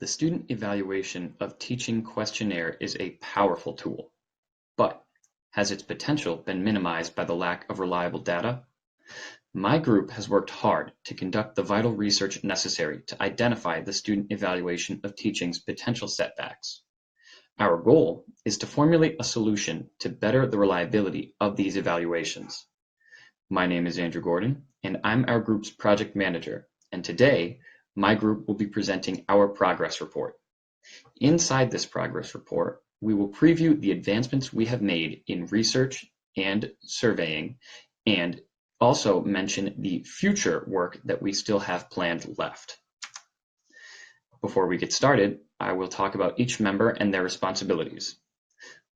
The Student Evaluation of Teaching questionnaire is a powerful tool, but has its potential been minimized by the lack of reliable data? My group has worked hard to conduct the vital research necessary to identify the Student Evaluation of Teaching's potential setbacks. Our goal is to formulate a solution to better the reliability of these evaluations. My name is Andrew Gordon, and I'm our group's project manager, and today, my group will be presenting our progress report. Inside this progress report, we will preview the advancements we have made in research and surveying, and also mention the future work that we still have planned left. Before we get started, I will talk about each member and their responsibilities.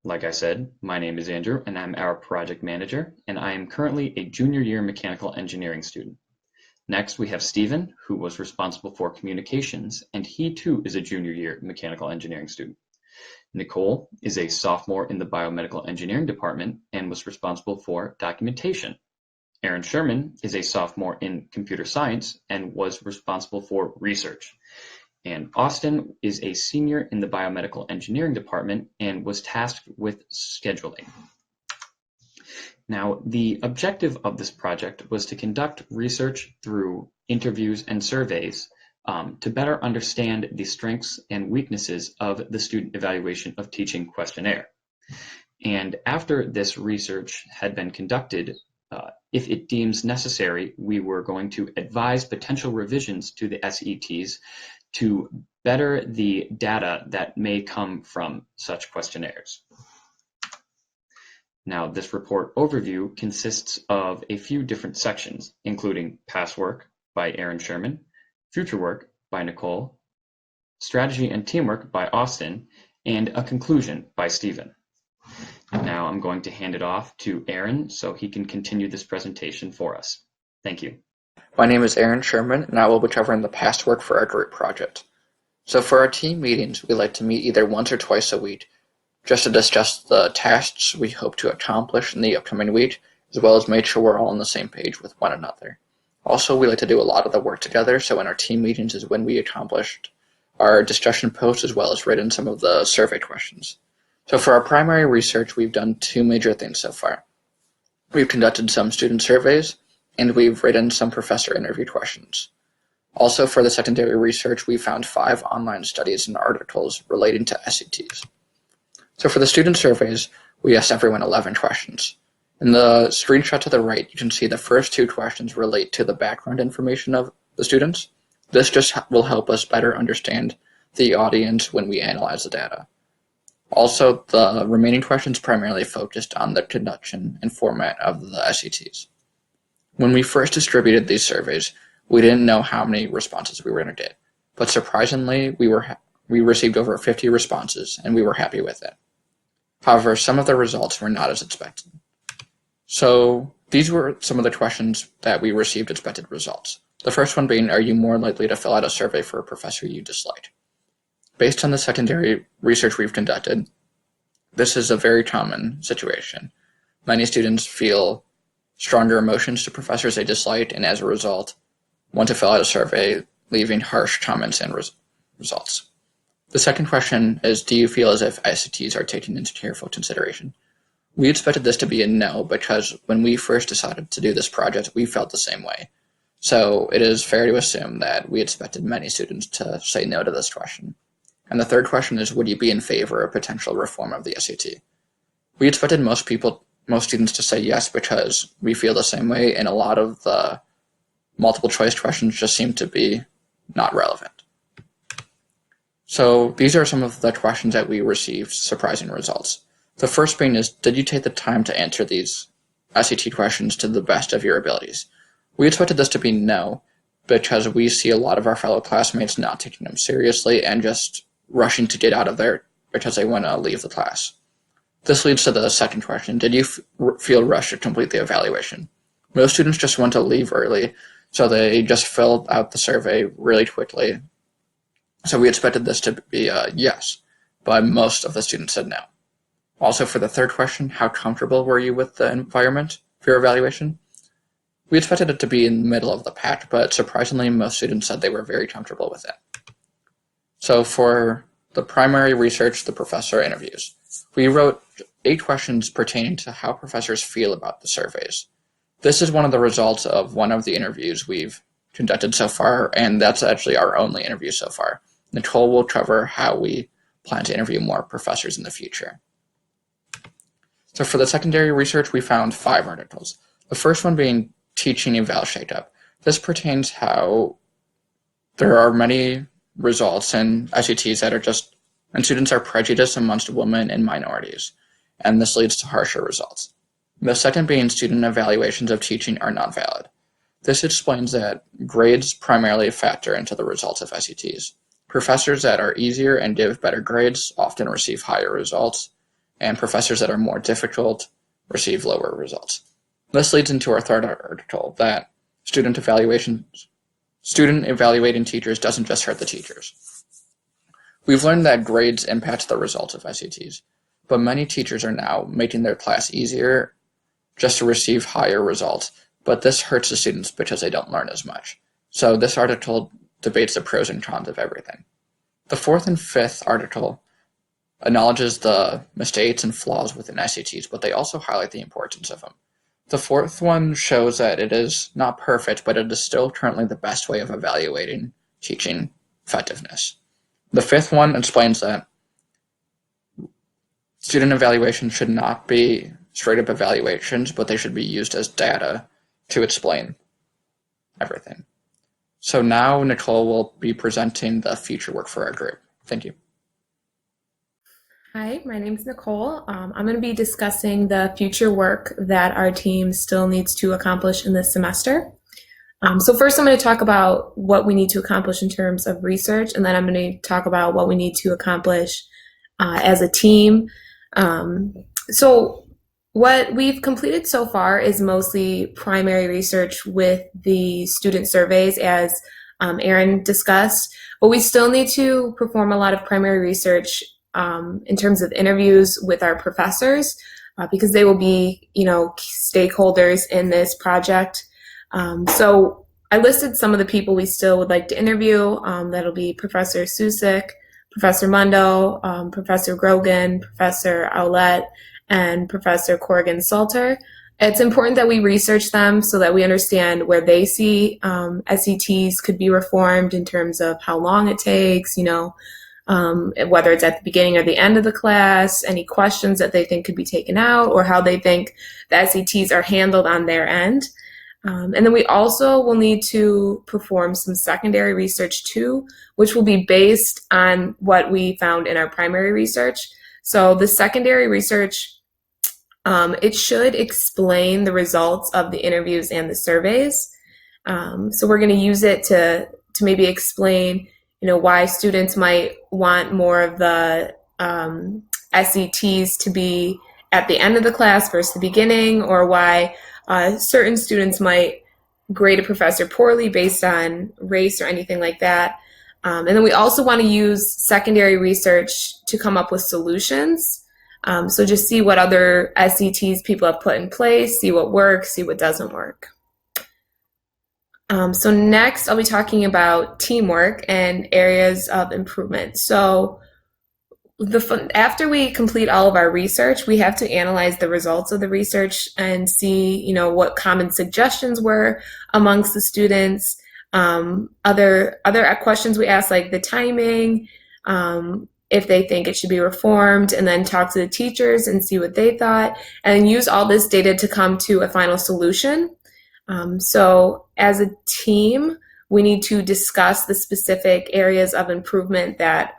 Like I said, my name is Andrew, and I'm our project manager, and I am currently a junior year mechanical engineering student. Next, we have Stephen, who was responsible for communications, and he too is a junior year mechanical engineering student. Nicole is a sophomore in the biomedical engineering department and was responsible for documentation. Aaron Sherman is a sophomore in computer science and was responsible for research. And Austin is a senior in the biomedical engineering department and was tasked with scheduling. Now, the objective of this project was to conduct research through interviews and surveys to better understand the strengths and weaknesses of the Student Evaluation of Teaching questionnaire. And after this research had been conducted, if it deems necessary, we were going to advise potential revisions to the SETs to better the data that may come from such questionnaires. Now, this report overview consists of a few different sections, including past work by Aaron Sherman, future work by Nicole, strategy and teamwork by Austin, and a conclusion by Stephen. Now I'm going to hand it off to Aaron so he can continue this presentation for us. Thank you. My name is Aaron Sherman, and I will be covering the past work for our group project. So for our team meetings, we like to meet either once or twice a week, just to discuss the tasks we hope to accomplish in the upcoming week, as well as make sure we're all on the same page with one another. Also, we like to do a lot of the work together, so in our team meetings is when we accomplished our discussion posts as well as written some of the survey questions. So for our primary research, we've done two major things so far. We've conducted some student surveys, and we've written some professor interview questions. Also, for the secondary research, we found 5 online studies and articles relating to SETs. So for the student surveys, we asked everyone 11 questions. In the screenshot to the right, you can see the first 2 questions relate to the background information of the students. This just will help us better understand the audience when we analyze the data. Also, the remaining questions primarily focused on the conduction and format of the SETs. When we first distributed these surveys, we didn't know how many responses we were going to get, but surprisingly, we received over 50 responses, and we were happy with it. However, some of the results were not as expected. So these were some of the questions that we received expected results. The first one being, are you more likely to fill out a survey for a professor you dislike? Based on the secondary research we've conducted, this is a very common situation. Many students feel stronger emotions to professors they dislike, and as a result, want to fill out a survey, leaving harsh comments and results. The second question is, do you feel as if SATs are taken into careful consideration? We expected this to be a no because when we first decided to do this project, we felt the same way. So it is fair to assume that we expected many students to say no to this question. And the third question is, would you be in favor of potential reform of the SAT? We expected most students to say yes because we feel the same way, and a lot of the multiple choice questions just seem to be not relevant. So these are some of the questions that we received surprising results. The first being is, did you take the time to answer these SAT questions to the best of your abilities? We expected this to be no, because we see a lot of our fellow classmates not taking them seriously and just rushing to get out of there because they want to leave the class. This leads to the second question, did you feel rushed to complete the evaluation? Most students just want to leave early, so they just filled out the survey really quickly. So we expected this to be a yes, but most of the students said no. Also, for the third question, how comfortable were you with the environment for your evaluation? We expected it to be in the middle of the pack, but surprisingly, most students said they were very comfortable with it. So for the primary research, the professor interviews. We wrote 8 questions pertaining to how professors feel about the surveys. This is one of the results of one of the interviews we've conducted so far, and that's actually our only interview so far. Nicole will cover how we plan to interview more professors in the future. So for the secondary research, we found 5 articles. The first one being Teaching Eval Shakeup. This pertains how there are many results in SETs and students are prejudiced amongst women and minorities, and this leads to harsher results. The second being student evaluations of teaching are not valid. This explains that grades primarily factor into the results of SETs. Professors that are easier and give better grades often receive higher results, and professors that are more difficult receive lower results. This leads into our third article, that student evaluating teachers doesn't just hurt the teachers. We've learned that grades impact the results of SETs, but many teachers are now making their class easier just to receive higher results, but this hurts the students because they don't learn as much. So this article debates the pros and cons of everything. The fourth and fifth article acknowledges the mistakes and flaws within SATs, but they also highlight the importance of them. The fourth one shows that it is not perfect, but it is still currently the best way of evaluating teaching effectiveness. The fifth one explains that student evaluations should not be straight up evaluations, but they should be used as data to explain everything. So now Nicole will be presenting the future work for our group. Thank you. Hi, my name is Nicole. I'm going to be discussing the future work that our team still needs to accomplish in this semester. So first I'm going to talk about what we need to accomplish in terms of research, and then I'm going to talk about what we need to accomplish as a team. So what we've completed so far is mostly primary research with the student surveys, as Aaron discussed, but we still need to perform a lot of primary research in terms of interviews with our professors, because they will be, stakeholders in this project. So I listed some of the people we still would like to interview. That'll be Professor Susik, Professor Mundo, Professor Grogan, Professor Owlett, and Professor Corrigan-Salter. It's important that we research them so that we understand where they see SETs could be reformed in terms of how long it takes, whether it's at the beginning or the end of the class, any questions that they think could be taken out, or how they think the SETs are handled on their end. And then we also will need to perform some secondary research too, which will be based on what we found in our primary research. So the secondary research, it should explain the results of the interviews and the surveys. So we're going to use it to maybe explain why students might want more of the SETs to be at the end of the class versus the beginning, or why certain students might grade a professor poorly based on race or anything like that. And then we also want to use secondary research to come up with solutions. So just see what other SETs people have put in place, see what works, see what doesn't work. So next, I'll be talking about teamwork and areas of improvement. So after we complete all of our research, we have to analyze the results of the research and see, what common suggestions were amongst the students. Other questions we ask, like the timing, if they think it should be reformed, and then talk to the teachers and see what they thought, and use all this data to come to a final solution. So as a team, we need to discuss the specific areas of improvement that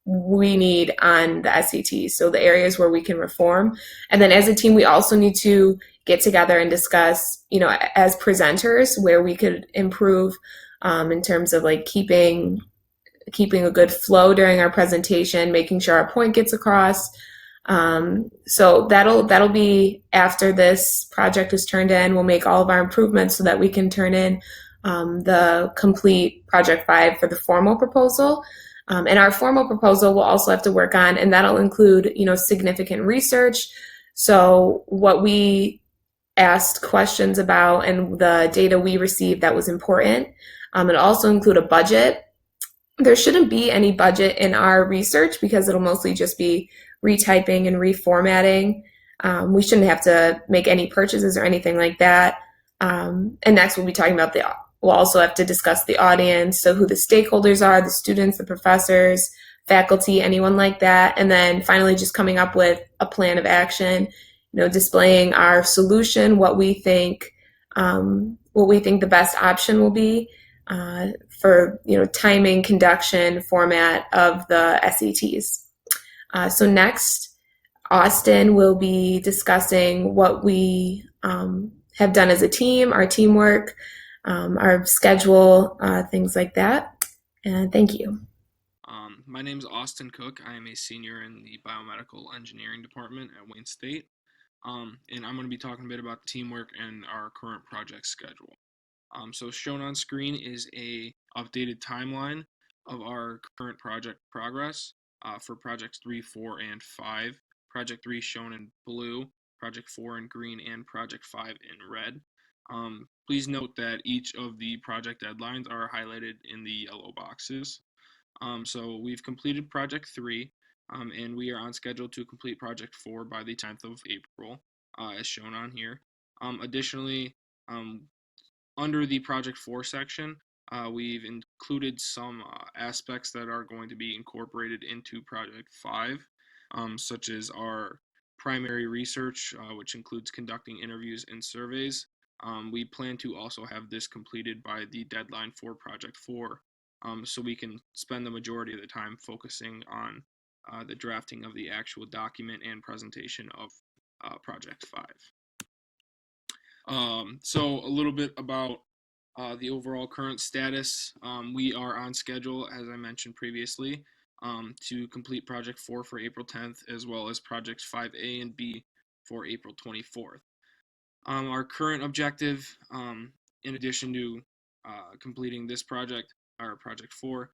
we need on the SETs, so the areas where we can reform. And then as a team, we also need to get together and discuss, as presenters, where we could improve in terms of like keeping a good flow during our presentation, making sure our point gets across. So that'll be after this project is turned in. We'll make all of our improvements so that we can turn in the complete Project 5 for the formal proposal. And our formal proposal we'll also have to work on, and that'll include, significant research. So what we asked questions about and the data we received that was important. It'll also include a budget. There shouldn't be any budget in our research because it'll mostly just be retyping and reformatting. We shouldn't have to make any purchases or anything like that. And next we'll be talking about we'll also have to discuss the audience, so who the stakeholders are, the students, the professors, faculty, anyone like that. And then finally just coming up with a plan of action, displaying our solution, what we think the best option will be for timing, conduction, format of the SETs. So next, Austin will be discussing what we have done as a team, our teamwork, our schedule, things like that. And thank you. My name is Austin Cook. I am a senior in the biomedical engineering department at Wayne State. And I'm going to be talking a bit about teamwork and our current project schedule. So shown on screen is a updated timeline of our current project progress for projects 3, 4, and 5. Project 3 shown in blue, project 4 in green, and project 5 in red. Please note that each of the project deadlines are highlighted in the yellow boxes. So we've completed project 3, and we are on schedule to complete project 4 by the 10th of April, as shown on here. Additionally, under the project 4 section, we've included some aspects that are going to be incorporated into project 5, such as our primary research, which includes conducting interviews and surveys. We plan to also have this completed by the deadline for project 4, so we can spend the majority of the time focusing on the drafting of the actual document and presentation of project 5. So a little bit about the overall current status. We are on schedule, as I mentioned previously, to complete project 4 for April 10th, as well as projects 5A and B for April 24th. Our current objective, in addition to completing this project, our project 4,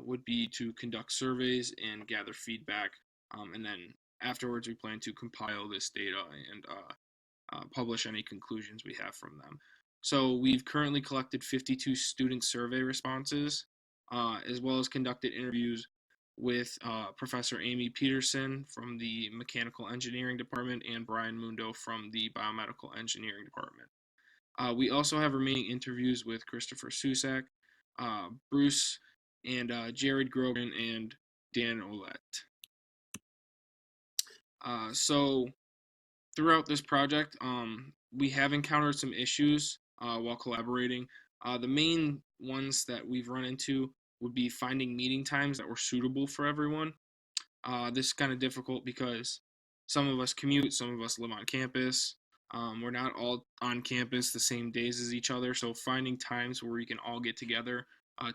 would be to conduct surveys and gather feedback, and then afterwards we plan to compile this data and publish any conclusions we have from them. So we've currently collected 52 student survey responses, as well as conducted interviews with Professor Amy Peterson from the Mechanical Engineering Department and Brian Mundo from the Biomedical Engineering Department. We also have remaining interviews with Christopher Susak, Bruce, and Jared Grogan and Dan Olette. So throughout this project, we have encountered some issues while collaborating. The main ones that we've run into would be finding meeting times that were suitable for everyone. This is kind of difficult because some of us commute, some of us live on campus. We're not all on campus the same days as each other, so finding times where we can all get together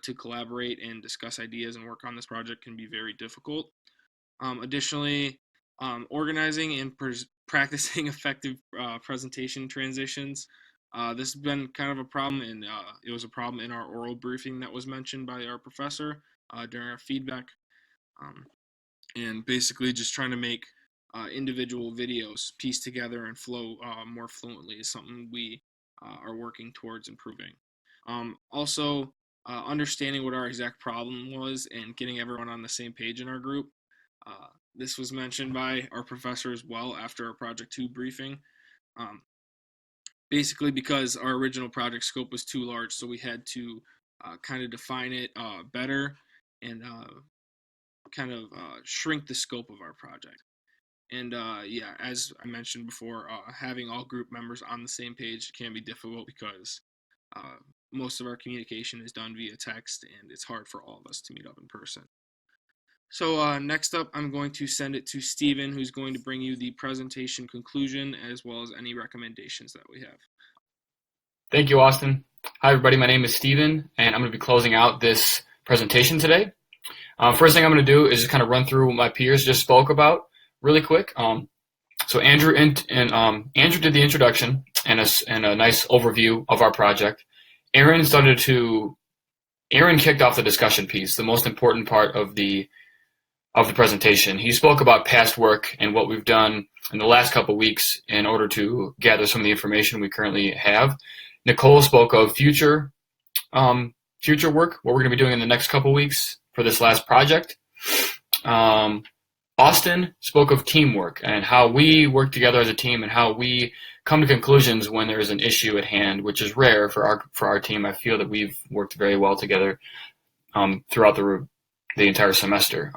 to collaborate and discuss ideas and work on this project can be very difficult. Additionally, organizing and practicing effective presentation transitions. This has been kind of a problem, and it was a problem in our oral briefing that was mentioned by our professor during our feedback. And basically just trying to make individual videos piece together and flow more fluently is something we are working towards improving. Also, understanding what our exact problem was and getting everyone on the same page in our group. This was mentioned by our professor as well after our Project 2 briefing. Basically because our original project scope was too large, so we had to kind of define it better and kind of shrink the scope of our project. And yeah, as I mentioned before, having all group members on the same page can be difficult because most of our communication is done via text, and it's hard for all of us to meet up in person. So next up, I'm going to send it to Stephen, who's going to bring you the presentation conclusion as well as any recommendations that we have. Thank you, Austin. Hi, everybody. My name is Stephen, and I'm going to be closing out this presentation today. First thing I'm going to do is just kind of run through what my peers just spoke about really quick. So Andrew Andrew did the introduction and a nice overview of our project. Aaron kicked off the discussion piece, the most important part of the presentation. He spoke about past work and what we've done in the last couple of weeks in order to gather some of the information we currently have. Nicole spoke of future future work, what we're going to be doing in the next couple weeks for this last project. Austin spoke of teamwork and how we work together as a team and how we come to conclusions when there's an issue at hand, which is rare for our team. I feel that we've worked very well together throughout the entire semester.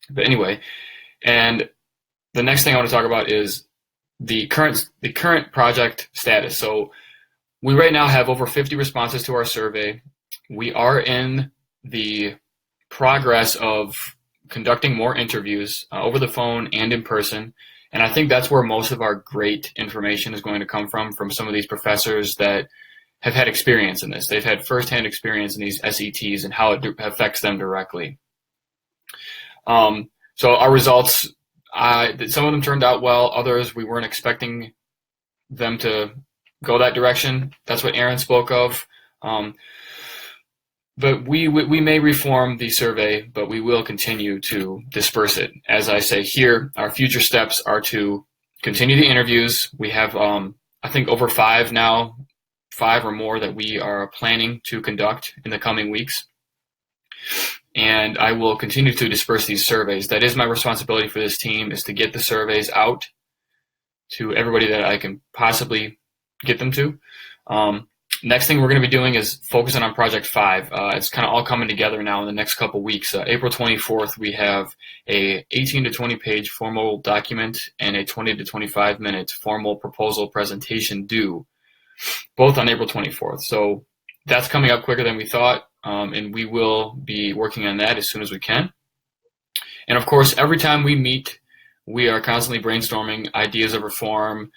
But anyway, and the next thing I want to talk about is the current project status. So we right now have over 50 responses to our survey. We are in the progress of conducting more interviews over the phone and in person. And I think that's where most of our great information is going to come from some of these professors that have had experience in this. They've had firsthand experience in these SETs and how it affects them directly. So our results, some of them turned out well. Others, we weren't expecting them to go that direction. That's what Aaron spoke of. But we may reform the survey, but we will continue to disperse it. As I say here, our future steps are to continue the interviews. We have, I think, over 5 or more that we are planning to conduct in the coming weeks. And I will continue to disperse these surveys. That is my responsibility for this team, is to get the surveys out to everybody that I can possibly get them to. Next thing we're going to be doing is focusing on Project 5. It's kind of all coming together now in the next couple weeks. April 24th, we have a 18 to 20 page formal document and a 20 to 25 minute formal proposal presentation due, both on April 24th. So that's coming up quicker than we thought, and we will be working on that as soon as we can. And of course, every time we meet, we are constantly brainstorming ideas of reform,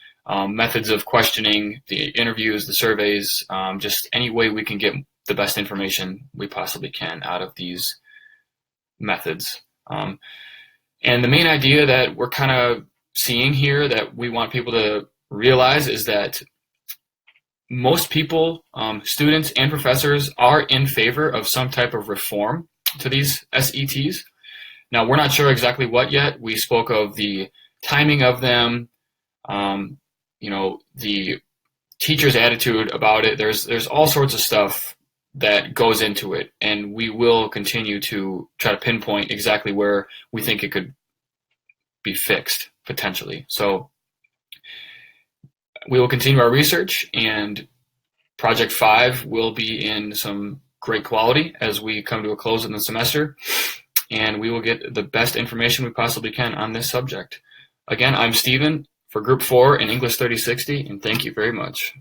methods of questioning, the interviews, the surveys, just any way we can get the best information we possibly can out of these methods. And the main idea that we're kind of seeing here that we want people to realize is that most people, students and professors, are in favor of some type of reform to these SETs. Now, we're not sure exactly what yet. We spoke of the timing of them, the teacher's attitude about it. There's all sorts of stuff that goes into it, and we will continue to try to pinpoint exactly where we think it could be fixed, potentially. So we will continue our research, and Project 5 will be in some great quality as we come to a close in the semester, and we will get the best information we possibly can on this subject. Again, I'm Stephen for Group 4 in English 3060, and thank you very much.